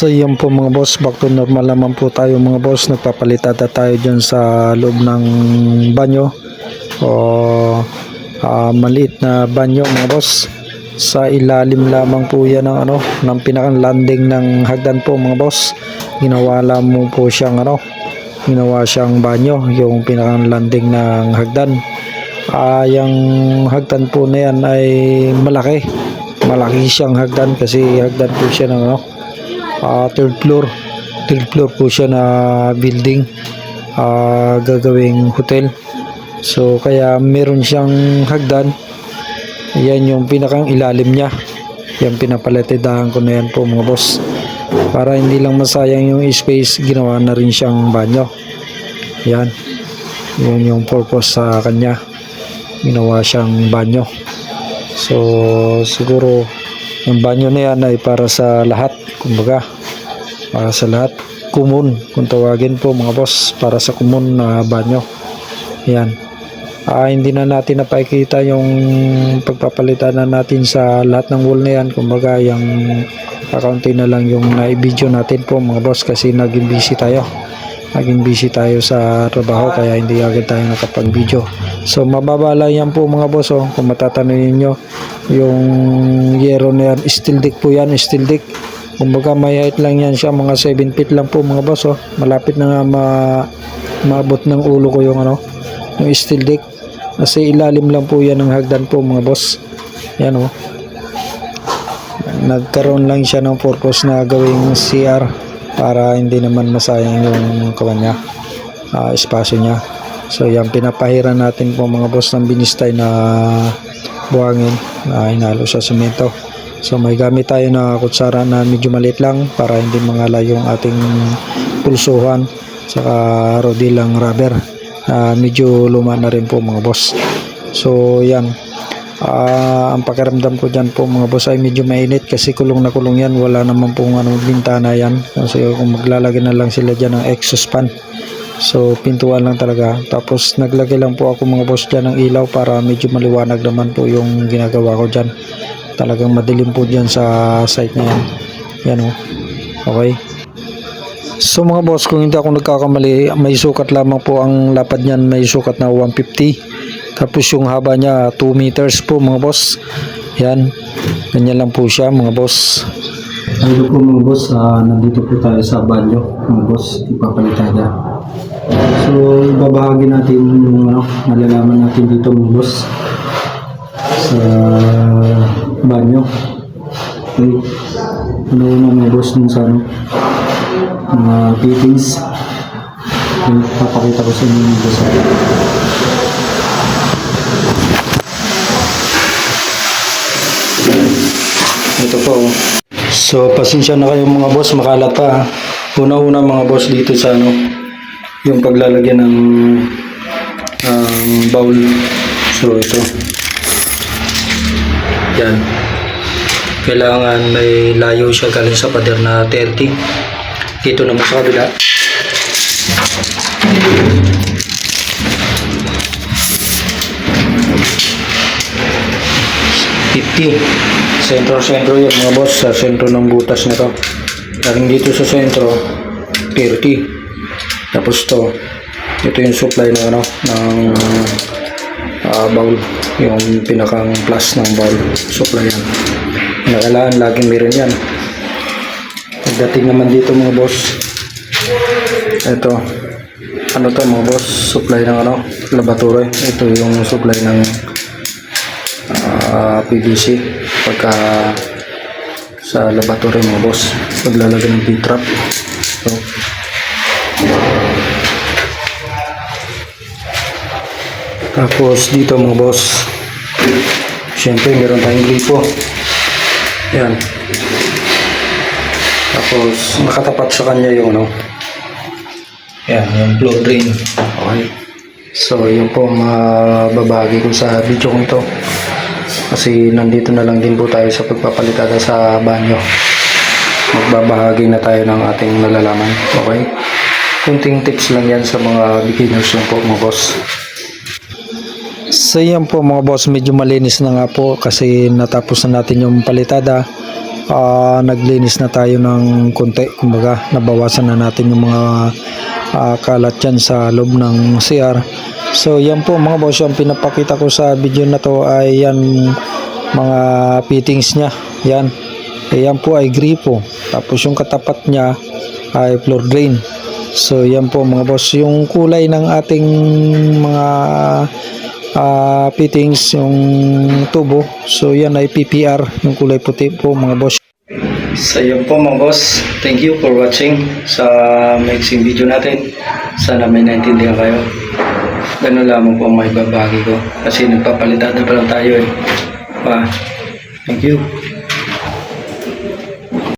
So yun po mga boss, back to normal naman po tayo mga boss. Nagpapalitada tayo dyan sa loob ng banyo o maliit na banyo mga boss. Sa ilalim lamang po yan ng pinakang landing ng hagdan po mga boss. Ginawa lamang po siyang ginawa siyang banyo, yung pinakang landing ng hagdan. Yung hagdan po na yan ay malaki siyang hagdan kasi hagdan po siya ng third floor po siya na building, gagawing hotel. So kaya meron siyang hagdan, yan yung pinakang ilalim niya, yung pinapalatidahan ko na yan po mga boss, para hindi lang masayang yung space. Ginawa na rin siyang banyo, yan yung purpose sa kanya, ginawa siyang banyo. So siguro yung banyo na yan ay para sa lahat, kumbaga para sa lahat, common kung tawagin po mga boss, para sa common na banyo. Yan, hindi na natin napakita yung pagpapalitan na natin sa lahat ng wall na yan. Kumbaga yung kakaunti na lang yung na-video natin po mga boss, kasi naging busy tayo sa trabaho, kaya hindi agad tayo nakapag-video. So mababa lang yan po mga boss. Kung matatanungin nyo, yung yero na yan, steel deck po yan, steel deck. Kumbaga may height lang yan siya, mga 7 feet lang po mga boss. Malapit na nga maabot ng ulo ko yung steel deck, kasi ilalim lang po yan ng hagdan po mga boss. Yan nagkaroon lang siya ng purpose na gawing CR, para hindi naman masayang yung kanya, espasyo niya. So yan, pinapahiran natin po mga boss ng binistay na buhangin na hinalo sa semento. So may gamit tayo na kutsara na medyo maliit lang, para hindi mangala yung ating pulsuhan, saka rodilang rubber na medyo luma na rin po mga boss. So yan, ang pakiramdam ko dyan po mga boss ay medyo mainit, kasi kulong na kulong yan, wala naman pong bintana yan. So kung maglalagay na lang sila dyan ng exhaust fan, so pintuan lang talaga. Tapos naglagay lang po ako mga boss dyan ng ilaw, para medyo maliwanag naman po yung ginagawa ko dyan. Talagang madilim po dyan sa site na yan. Okay. So mga boss, kung hindi ako nagkakamali, may sukat lamang po ang lapad niyan, may sukat na 150. Tapos yung haba niya 2 meters po mga boss. Yan, ganyan lang po siya mga boss. Hello po mga boss, nandito po tayo sa banyo mga boss, ipapalitada. So ibabahagi natin yung malalaman natin dito mga boss sa banyo. Okay, una mga boss nung sa mga fittings. Okay, papakita ko sa inyo mga boss. Ito po. So pasensya na kayo mga boss, makalat pa. Una-una mga boss dito sa yung paglalagyan ng bowl. So ito. Yan. Kailangan may layo siya galing sa pader na 30. Dito naman sa kabila. Sentro yan mga boss, sa sentro ng butas na to. Galing dito sa sentro 30. Tapos ito yung supply ng bowl, yung pinakang plus ng bowl supply yan. Kailangan laging meron yan. Pagdating naman dito mga boss, ito to mga boss, supply ng laboratory. Ito yung supply ng PVC pagka sa laboratory mga boss, paglalagay ng P-trap. So tapos dito mga boss, syempre meron tayong gripo. Yan. Tapos nakatapat sa kanya yung yan, yung flow drain. Okay. So yun po mababahagi ko sa video ko ito, kasi nandito na lang din po tayo sa pagpapalitada sa banyo. Magbabahagi na tayo ng ating nalalaman. Okay. Kunting tips lang yan sa mga beginners lang po mga boss. So yan po mga boss, medyo malinis na nga po, kasi natapos na natin yung palitada. naglinis na tayo ng konti, kumbaga nabawasan na natin yung mga kalat dyan sa loob ng CR. So yan po mga boss, yung pinapakita ko sa video na to ay yan mga fittings nya. Yan, yan po ay gripo, tapos yung katapat nya ay floor drain. So yan po mga boss, yung kulay ng ating mga fittings, yung tubo, so yan ay PPR, yung kulay puti po mga boss. So yan po mga boss, thank you for watching sa mixing video natin. Sana may naintindihan kayo. Ganun lamang po ang may babagi ko kasi nagpapalitan na pa lang tayo eh. Thank you.